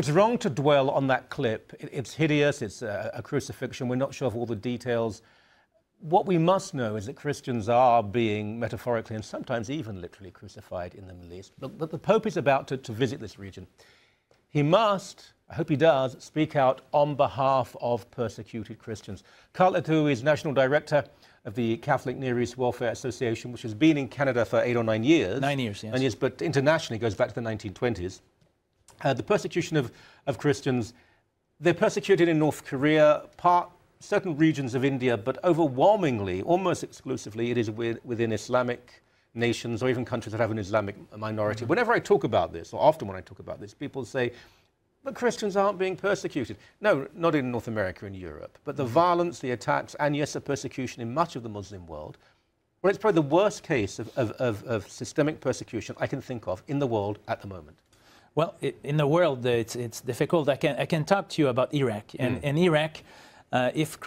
It's wrong to dwell on that clip. It's hideous, it's a crucifixion, we're not sure of all the details. What we must know is that Christians are being metaphorically and sometimes even literally crucified in the Middle East. But the Pope is about to visit this region. He must, I hope he does, speak out on behalf of persecuted Christians. Carl Letou is National Director of the Catholic Near East Welfare Association, which has been in Canada for 8 or 9 years. 9 years, yes. 9 years, but internationally goes back to the 1920s. The persecution of Christians, they're persecuted in North Korea, certain regions of India, but overwhelmingly, almost exclusively, it is within Islamic nations or even countries that have an Islamic minority. Whenever I talk about this, or often when I talk about this, people say, but Christians aren't being persecuted. No, not in North America and Europe, but the violence, the attacks, and yes, the persecution in much of the Muslim world, well, it's probably the worst case of systemic persecution I can think of in the world at the moment. Well, in the world, it's difficult. I can talk to you about Iraq. And in Iraq, if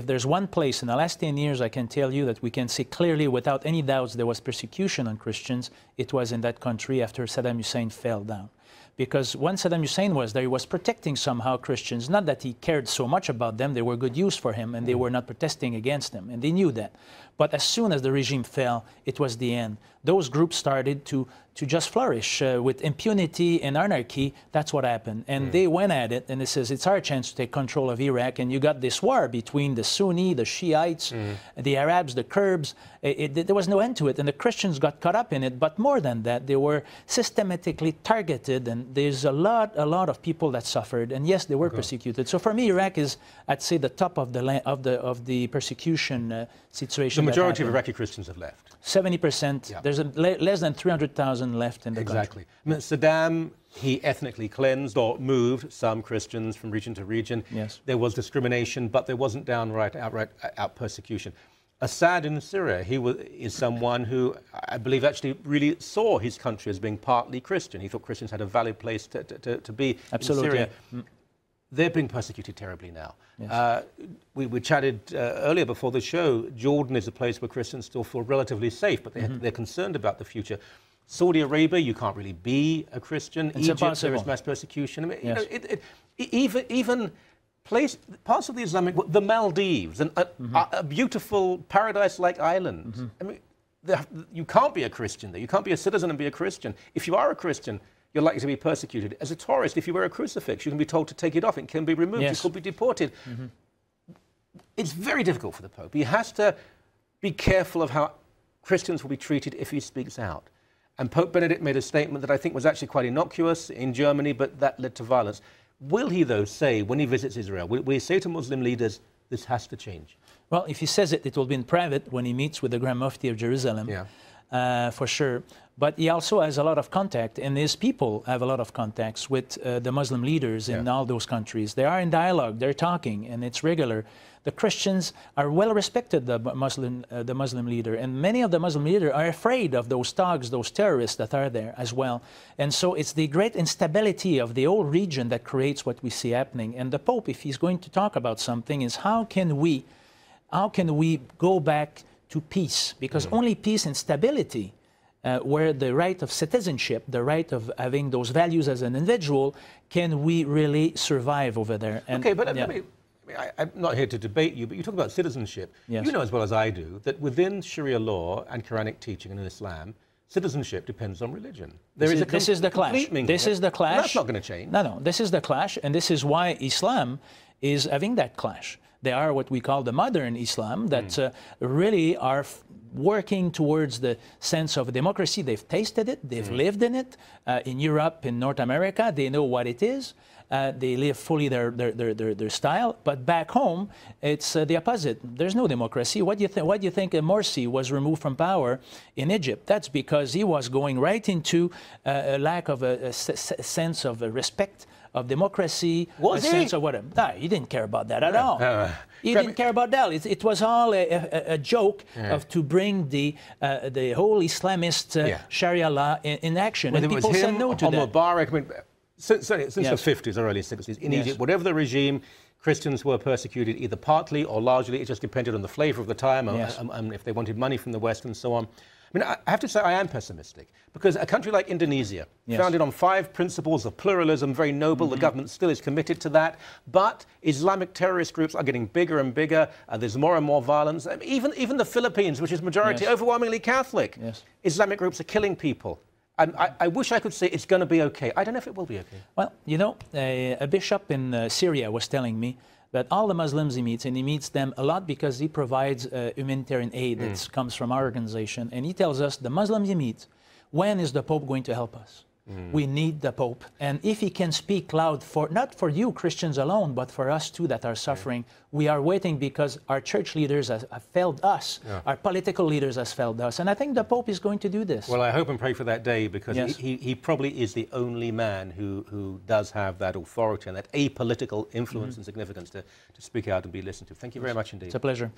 there's one place in the last 10 years, I can tell you that we can see clearly, without any doubts, there was persecution on Christians. It was in that country after Saddam Hussein fell down. Because when Saddam Hussein was there, he was protecting somehow Christians. Not that he cared so much about them, they were good use for him, and they were not protesting against him, and they knew that. But as soon as the regime fell, it was the end. Those groups started to just flourish with impunity and anarchy. That's what happened. And they went at it, and it says, it's our chance to take control of Iraq. And you got this war between the Sunni, the Shiites, the Arabs, the Kurds. There was no end to it, and the Christians got caught up in it. But more than that, they were systematically targeted, and there's a lot of people that suffered. And yes, they were persecuted. So for me, Iraq is, I'd say, the top of the persecution situation. The majority of Iraqi Christians have left. 70%. Yeah. There's less than 300,000 left in the country. Exactly. I mean, Saddam, he ethnically cleansed or moved some Christians from region to region. Yes. There was discrimination, but there wasn't outright persecution. Assad in Syria, is someone who I believe actually really saw his country as being partly Christian. He thought Christians had a valid place to be in Syria. They're being persecuted terribly now. Yes. We chatted earlier before the show. Jordan is a place where Christians still feel relatively safe, but they're concerned about the future. Saudi Arabia, you can't really be a Christian. It's Egypt, impossible. there is mass persecution. I mean, yes. Even parts of the Islamic, the Maldives, a beautiful paradise-like island. I mean, you can't be a Christian there. You can't be a citizen and be a Christian. If you are a Christian, you're likely to be persecuted. As a tourist, if you wear a crucifix, you can be told to take it off. It can be removed. Yes. You could be deported. It's very difficult for the Pope. He has to be careful of how Christians will be treated if he speaks out. And Pope Benedict made a statement that I think was actually quite innocuous in Germany, but that led to violence. Will he, though, say, when he visits Israel, will he say to Muslim leaders, this has to change? Well, if he says it, it will be in private when he meets with the Grand Mufti of Jerusalem. Yeah. For sure. But he also has a lot of contact, and his people have a lot of contacts with the Muslim leaders in all those countries. They are in dialogue, they're talking, and it's regular. The Christians are well respected, the Muslim leader, and many of the Muslim leaders are afraid of those thugs, those terrorists that are there as well. And so it's the great instability of the whole region that creates what we see happening. And the Pope, if he's going to talk about something, is how can we go back to peace? Because only peace and stability, where the right of citizenship, the right of having those values as an individual, can we really survive over there. And, okay, but I'm not here to debate you, but you talk about citizenship. Yes. You know as well as I do that within Sharia law and Quranic teaching and in Islam, citizenship depends on religion. This is the clash. This is the clash. And that's not going to change. No, this is the clash, and this is why Islam is having that clash. They are what we call the modern Islam that really are working towards the sense of democracy. They've tasted it, they've lived in it. In Europe, in North America, they know what it is. They live fully their style, but back home, it's the opposite. There's no democracy. What do you think Morsi was removed from power in Egypt? That's because he was going right into a lack of a sense of respect of democracy, sense of what? No, he didn't care about that at all. He didn't care about that. It was all a joke to bring the whole Islamist Sharia law in action, and people said no to that. Mubarak, I mean, since the 50s or early 60s, in Egypt, whatever the regime, Christians were persecuted either partly or largely. It just depended on the flavor of the time and if they wanted money from the West and so on. I mean, I have to say I am pessimistic, because a country like Indonesia, founded on 5 principles of pluralism, very noble, the government still is committed to that, but Islamic terrorist groups are getting bigger and bigger, there's more and more violence. Even the Philippines, which is majority overwhelmingly Catholic, Islamic groups are killing people. I wish I could say it's going to be okay. I don't know if it will be okay. Well, you know, a bishop in Syria was telling me that all the Muslims he meets, and he meets them a lot because he provides humanitarian aid that comes from our organization, and he tells us, the Muslims he meets, when is the Pope going to help us? We need the Pope. And if he can speak loud, not for you Christians alone, but for us too that are suffering, we are waiting, because our church leaders have failed us. Our political leaders have failed us. And I think the Pope is going to do this. Well, I hope and pray for that day, because he probably is the only man who does have that authority and that apolitical influence and significance to speak out and be listened to. Thank you very much indeed. It's a pleasure.